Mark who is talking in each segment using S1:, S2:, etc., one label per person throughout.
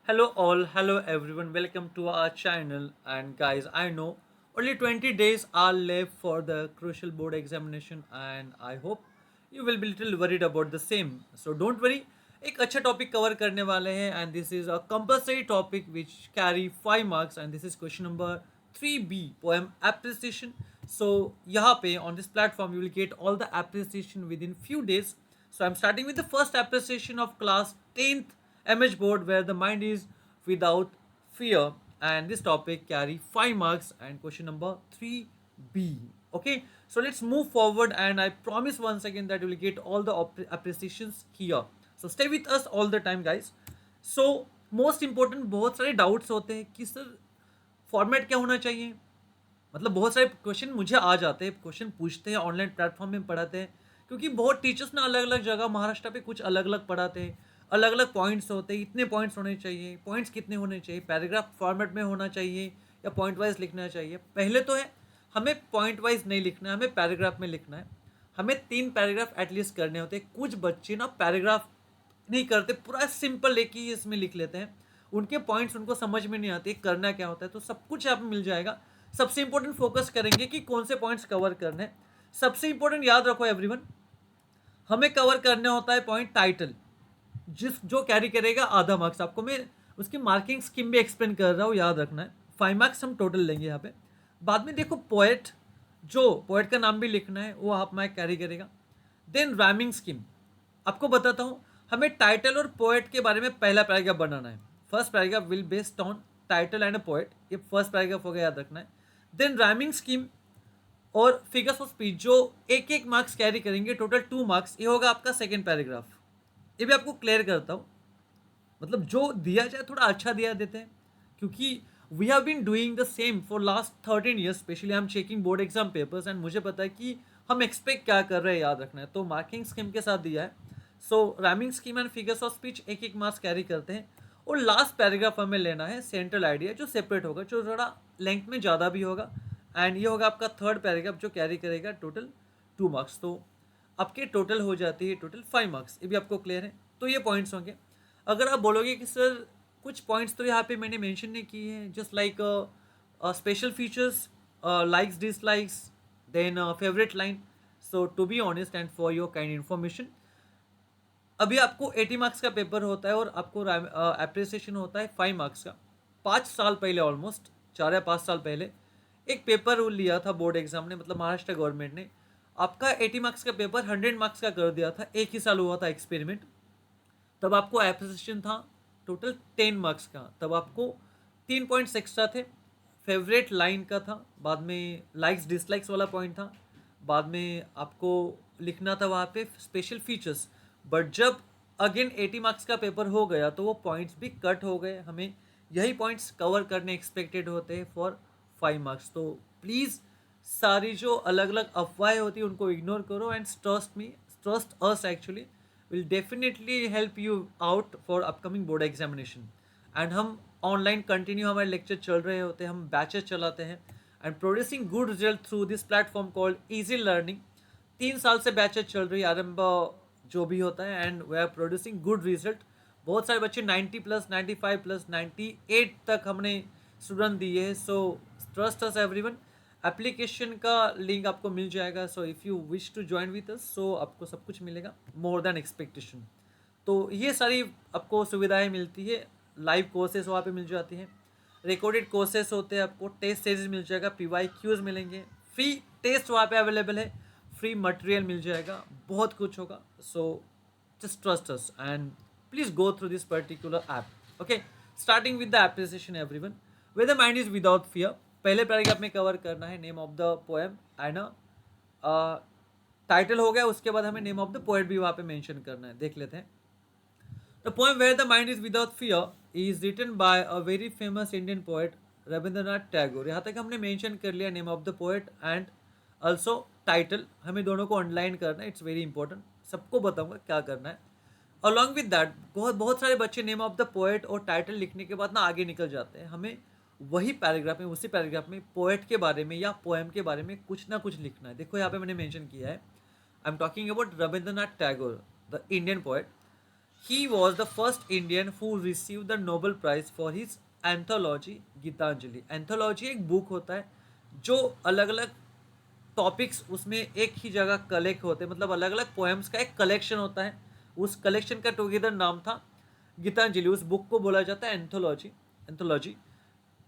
S1: Hello all, hello everyone, welcome to our channel. And guys, I know only 20 days are left for the crucial board examination and I hope you will be little worried about the same. So don't worry, एक अच्छा topic cover करने वाले हैं and this is a compulsory topic which carry 5 marks and this is question number 3B poem appreciation. So यहाँ पे on this platform you will get all the appreciation within few days. So I'm starting with the first appreciation of class 10th MH board where the mind is without fear and this topic carry 5 marks and question number 3B. Okay, so let's move forward and I promise once again that you will get all the appreciations here. So stay with us all the time guys. So most important बहुत सारे doubts होते हैं कि sir format क्या होना चाहिए, मतलब बहुत सारे क्वेश्चन मुझे आ जाते हैं, क्वेश्चन पूछते हैं ऑनलाइन प्लेटफॉर्म में पढ़ाते हैं क्योंकि बहुत टीचर्स ना अलग अलग जगह महाराष्ट्र पे कुछ अलग अलग पढ़ाते हैं, अलग अलग पॉइंट्स होते हैं, इतने पॉइंट्स होने चाहिए, पॉइंट्स कितने होने चाहिए, पैराग्राफ फॉर्मेट में होना चाहिए या पॉइंट वाइज लिखना चाहिए। पहले तो है हमें पॉइंट वाइज नहीं लिखना है, हमें पैराग्राफ में लिखना है। हमें 3 पैराग्राफ एटलीस्ट करने होते हैं। कुछ बच्चे ना पैराग्राफ नहीं करते, पूरा सिंपल एक ही इसमें लिख लेते हैं, उनके पॉइंट्स उनको समझ में नहीं आते करना क्या होता है। तो सब कुछ यहाँ पे मिल जाएगा। सबसे इंपॉर्टेंट फोकस करेंगे कि कौन से पॉइंट्स कवर करने हैं। सबसे इंपॉर्टेंट याद रखो एवरीवन, हमें कवर करना होता है पॉइंट टाइटल, जिस जो कैरी करेगा आधा मार्क्स। आपको मैं उसकी मार्किंग स्कीम भी एक्सप्लेन कर रहा हूँ, याद रखना है। 5 मार्क्स हम टोटल लेंगे यहाँ पे। बाद में देखो पोएट, जो पोएट का नाम भी लिखना है वो हाफ मार्क कैरी करेगा। देन रैमिंग स्कीम, आपको बताता हूँ, हमें टाइटल और पोएट के बारे में पहला पैराग्राफ बनाना है। First paragraph will based on title and a poet, ये फर्स्ट पैराग्राफ होगा, याद रखना है। देन रैमिंग स्कीम और फिगर्स ऑफ स्पीच जो एक एक मार्क्स कैरी करेंगे, टोटल 2 मार्क्स, ये होगा आपका सेकेंड पैराग्राफ। ये भी आपको क्लियर करता हूँ, मतलब जो दिया जाए थोड़ा अच्छा दिया देते हैं क्योंकि we have been doing the same for last 13 years, specially I am checking board exam papers and मुझे पता है कि हम एक्सपेक्ट क्या कर रहे हैं, याद रखना है। तो मार्किंग स्कीम के साथ दिया है। So rhyming scheme and figures of speech एक एक मार्क्स कैरी करते हैं और लास्ट पैराग्राफ हमें लेना है सेंट्रल आइडिया, जो सेपरेट होगा, जो थोड़ा लेंथ में ज़्यादा भी होगा एंड ये होगा आपका थर्ड पैराग्राफ जो कैरी करेगा टोटल 2 मार्क्स। तो आपके टोटल हो जाती है टोटल 5 मार्क्स। ये भी आपको क्लियर है। तो ये पॉइंट्स होंगे। अगर आप बोलोगे कि सर कुछ पॉइंट्स तो यहाँ पे मैंने मेंशन नहीं किए हैं, just like special features, likes dislikes, then favourite line. So to be honest and for your kind information, अभी आपको 80 मार्क्स का पेपर होता है और आपको अप्रिसिएशन होता है 5 मार्क्स का। 5 साल पहले, ऑलमोस्ट 4 या 5 साल पहले, एक पेपर लिया था बोर्ड एग्जाम ने, मतलब महाराष्ट्र गवर्नमेंट ने आपका 80 मार्क्स का पेपर 100 मार्क्स का कर दिया था। एक ही साल हुआ था एक्सपेरिमेंट। तब आपको एप्रिसिएशन था टोटल 10 मार्क्स का। तब आपको 3 पॉइंट्स एक्स्ट्रा थे, फेवरेट लाइन का था, बाद में लाइक्स डिसलाइक्स वाला पॉइंट था, बाद में आपको लिखना था वहाँ पे स्पेशल फीचर्स। बट जब अगेन 80 मार्क्स का पेपर हो गया तो वो पॉइंट्स भी कट हो गए। हमें यही पॉइंट्स कवर करने एक्सपेक्टेड होते हैं फॉर 5 मार्क्स। तो प्लीज़ सारी जो अलग अलग अफवाहें होती है उनको इग्नोर करो and trust me, trust us actually, will definitely help you out for upcoming board examination. And हम ऑनलाइन कंटिन्यू हमारे लेक्चर चल रहे होते हैं, हम बैचेस चलाते हैं and producing good result through this platform called easy learning. 3 साल से बैचेस चल रही है, आरंभ जो भी होता है, and we are producing good result. बहुत सारे बच्चे 90+, 95+, 98 तक हमने स्टूडेंट दिए हैं। So trust us everyone. Application का लिंक आपको मिल जाएगा। So if you wish to join with us, so आपको सब कुछ मिलेगा मोर देन एक्सपेक्टेशन। तो ये सारी आपको सुविधाएं मिलती है। लाइव कोर्सेज वहाँ पे मिल जाती हैं, रिकॉर्डेड कोर्सेज होते हैं, आपको टेस्ट सीरीज मिल जाएगा, PYQs मिलेंगे, फ्री टेस्ट वहाँ पे अवेलेबल है, फ्री मटेरियल मिल जाएगा, बहुत कुछ होगा। So just trust us and please go through this particular app. Okay, starting with the appreciation everyone, where the mind is without fear. पहले पैराग्राफ में कवर करना है name of the poem and title हो गया, उसके बाद हमें name of the poet भी वहाँ पे मेंशन करना है। देख लेते हैं। The poem where the mind is without fear is written by a very famous Indian poet Rabindranath Tagore. यहाँ तक हमने मेंशन कर लिया name of the poet and also title. हमें दोनों को अंडरलाइन करना है, इट्स वेरी इंपॉर्टेंट। सबको बताऊंगा क्या करना है। अलॉन्ग विद दैट, बहुत बहुत सारे बच्चे नेम ऑफ द पोएट और टाइटल लिखने के बाद ना आगे निकल जाते हैं। हमें वही पैराग्राफ में, उसी पैराग्राफ में पोएट के बारे में या पोएम के बारे में कुछ ना कुछ लिखना है। देखो यहाँ पे मैंने मेंशन किया है, I am talking about Rabindranath Tagore, the Indian poet. He was the first Indian who receive the noble prize for his anthology Gitanjali. Anthology एक बुक होता है जो अलग अलग टॉपिक्स उसमें एक ही जगह कलेक्ट होते हैं, मतलब अलग अलग पोएम्स का एक कलेक्शन होता है। उस कलेक्शन का टुगेदर नाम था गीतांजलि। उस बुक को बोला जाता है एंथोलॉजी। एंथोलॉजी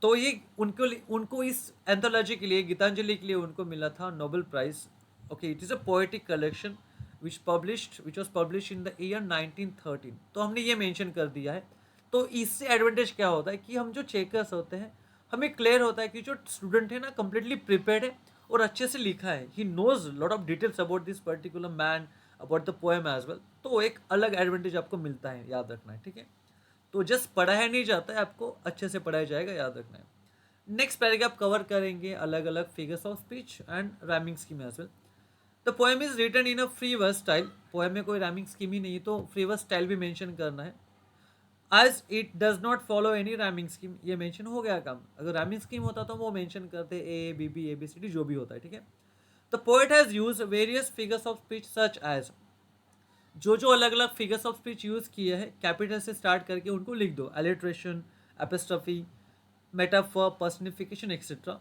S1: तो ये उनको इस एंथोलॉजी के लिए, गीतांजलि के लिए उनको मिला था Nobel prize. Okay, it is a poetic collection which was publish in the year 1913। तो हमने ये मेंशन कर दिया है। तो इससे एडवांटेज क्या होता है कि हम जो चेकर्स होते हैं, हमें क्लियर होता है कि जो स्टूडेंट है ना कंप्लीटली प्रिपेयर्ड है और अच्छे से लिखा है। He knows lot of details about this particular man, about the poem as well. तो एक अलग एडवांटेज आपको मिलता है, याद रखना है, ठीक है। तो जस्ट पढ़ाया नहीं जाता है, आपको अच्छे से पढ़ाया जाएगा, याद रखना है। नेक्स्ट पैराग्राफ कवर करेंगे अलग अलग figures of speech and rhyming scheme as well. The poem is written in a free verse style. Poem में कोई राइमिंग स्कीम ही नहीं, तो फ्री वर्स स्टाइल भी मेंशन करना है। As it does not follow any rhyming scheme, ये mention हो गया काम। अगर राइमिंग स्कीम होता तो वो मेंशन करते ए बी सी डी जो भी होता है, ठीक है। The poet has use various figures of speech such as, जो जो अलग अलग फिगर्स ऑफ स्पीच यूज किए हैं कैपिटल से स्टार्ट करके उनको लिख दो। Alliteration, apostrophe, metaphor, personification etcetera.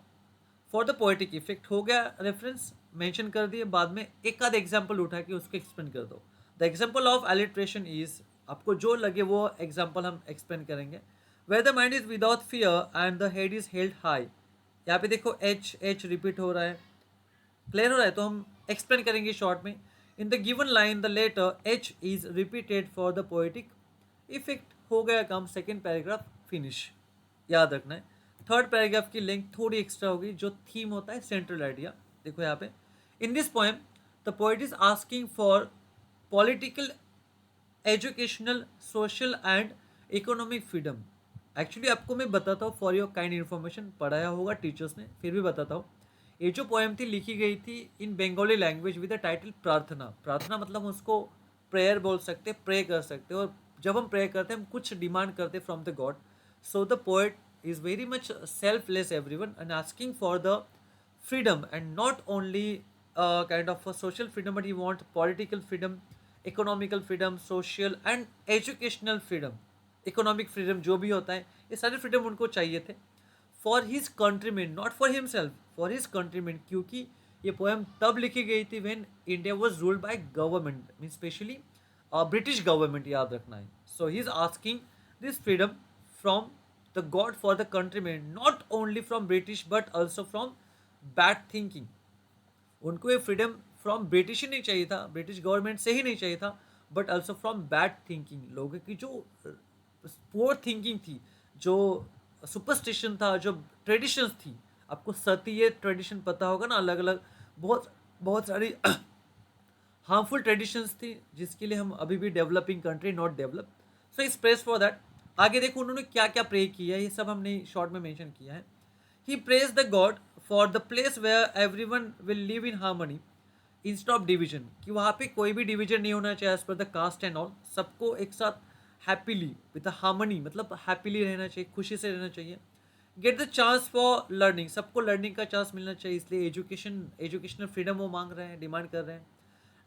S1: For the poetic effect हो गया रेफरेंस मेंशन कर दिए। बाद में एक आध एग्जाम्पल उठा के उसको एक्सप्लेन कर दो। The example of alliteration is, आपको जो लगे वो एग्जाम्पल हम एक्सप्लेन करेंगे। Where the mind is without fear and the head is held high. यहाँ पे देखो एच एच रिपीट हो रहा है, क्लियर हो रहा है, तो हम एक्सप्लेन करेंगे शॉर्ट में। In the given line the letter H is repeated for the poetic effect. हो गया काम, सेकेंड पैराग्राफ फिनिश, याद रखना है। थर्ड पैराग्राफ की लेंथ थोड़ी एक्स्ट्रा होगी, जो थीम होता है सेंट्रल आइडिया। देखो यहाँ पे, in this poem the poet is asking for political, educational, social and economic freedom. Actually आपको मैं बताता हूँ फॉर योर काइंड इन्फॉर्मेशन, पढ़ाया होगा टीचर्स ने, फिर भी बताता हूँ। ये जो पोएम थी लिखी गई थी in Bengali language with the title Prarthana. प्रार्थना मतलब उसको प्रेयर बोल सकते, प्रे कर सकते। और जब हम प्रे करते हैं हम कुछ डिमांड करते from the God. So the poet is very much selfless everyone and asking for the freedom, and not only kind of a social freedom, but he want political freedom, economical freedom, social and educational freedom। economic freedom जो भी होता है, ये सारे freedom उनको चाहिए थे for his countrymen, not for himself, for his countrymen. क्योंकि ये पोएम तब लिखी गई थी when India was ruled by government, mean specially British government, याद रखना है। So he is asking this freedom from the God for the countrymen, not only from British but also from bad thinking. उनको ये freedom from British ही नहीं चाहिए था, British government से ही नहीं चाहिए था, but also from bad thinking. लोगों की जो पुअर थिंकिंग थी, जो सुपरस्टिशन था, जो ट्रेडिशंस थी। आपको सती ये ट्रेडिशन पता होगा ना, अलग अलग बहुत बहुत सारी हार्मफुल ट्रेडिशंस थी, जिसके लिए हम अभी भी डेवलपिंग कंट्री, नॉट डेवलप। सो इस प्रेस फॉर दैट। आगे देखो उन्होंने क्या क्या प्रे किया है, ये सब हमने शॉर्ट में मेंशन किया है। He praise the God for the place where everyone will live in harmony instead of division, कि वहाँ पे कोई भी डिवीजन नहीं होना चाहिए as per the cast and all. सबको एक साथ हैप्पीली विद हार्मनी, मतलब हैप्पीली रहना चाहिए, खुशी से रहना चाहिए। Get the chance for learning, सबको लर्निंग का चांस मिलना चाहिए, इसलिए एजुकेशनल फ्रीडम वो मांग रहे हैं, डिमांड कर रहे हैं।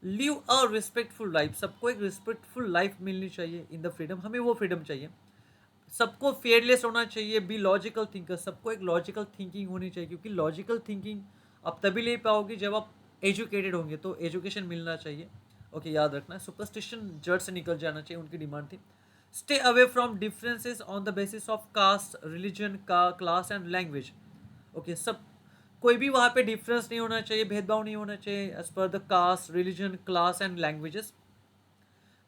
S1: लिव अ रिस्पेक्टफुल लाइफ, सबको एक रिस्पेक्टफुल लाइफ मिलनी चाहिए इन द फ्रीडम, हमें वो फ्रीडम चाहिए। सबको फेयरलेस होना चाहिए, बी लॉजिकल थिंकर, सबको एक लॉजिकल थिंकिंग होनी चाहिए, क्योंकि लॉजिकल थिंकिंग आप तभी ले पाओगे जब आप एजुकेटेड होंगे, तो एजुकेशन मिलना चाहिए। ओके, याद रखना है। सुपरस्टिशन जड़ से निकल जाना चाहिए, उनकी डिमांड थी। Stay away from differences on the basis of caste, religion का, क्लास एंड लैंग्वेज। ओके, सब कोई भी वहाँ पे डिफरेंस नहीं होना चाहिए, भेदभाव नहीं होना चाहिए as per the caste, religion, class and languages.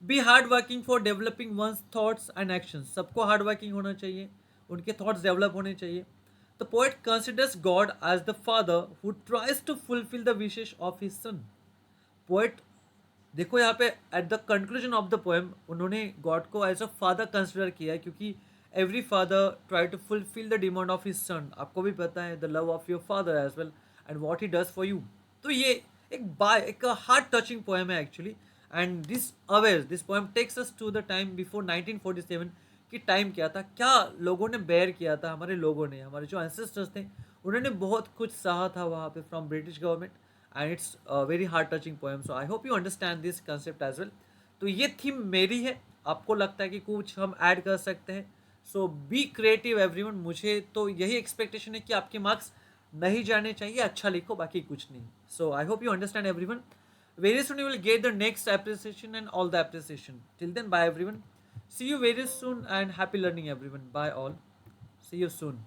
S1: Be hard working for developing ones thoughts and actions, सबको हार्ड वर्किंग होना चाहिए, उनके थॉट्स डेवलप होने चाहिए। The poet considers God as the father who tries to fulfil the wishes of his son. Poet, देखो यहाँ पे at the conclusion of the poem उन्होंने गॉड को एज अ फादर कंसिडर किया है, क्योंकि every father try to fulfil the demand of his son. आपको भी पता है the love of your father as well and what he does for you. तो ये एक हार्ट टचिंग पोएम है actually. And this poem takes us to the time before 1947, कि time क्या था, क्या लोगों ने बेयर किया था, हमारे लोगों ने, हमारे जो एंसेस्टर्स थे, उन्होंने बहुत कुछ सहा था वहाँ पे from British government. And it's very heart touching poem, so I hope you understand this concept as well. तो ये थीम मेरी है, आपको लगता है कि कुछ हम ऐड कर सकते हैं, सो बी क्रिएटिव एवरीवन। मुझे तो यही एक्सपेक्टेशन है कि आपके मार्क्स नहीं जाने चाहिए, अच्छा लिखो, बाकी कुछ नहीं। So I hope you understand everyone. Very soon you will get the next appreciation and all the appreciation. Till then, bye everyone. See you very soon and happy learning everyone. Bye all. See you soon.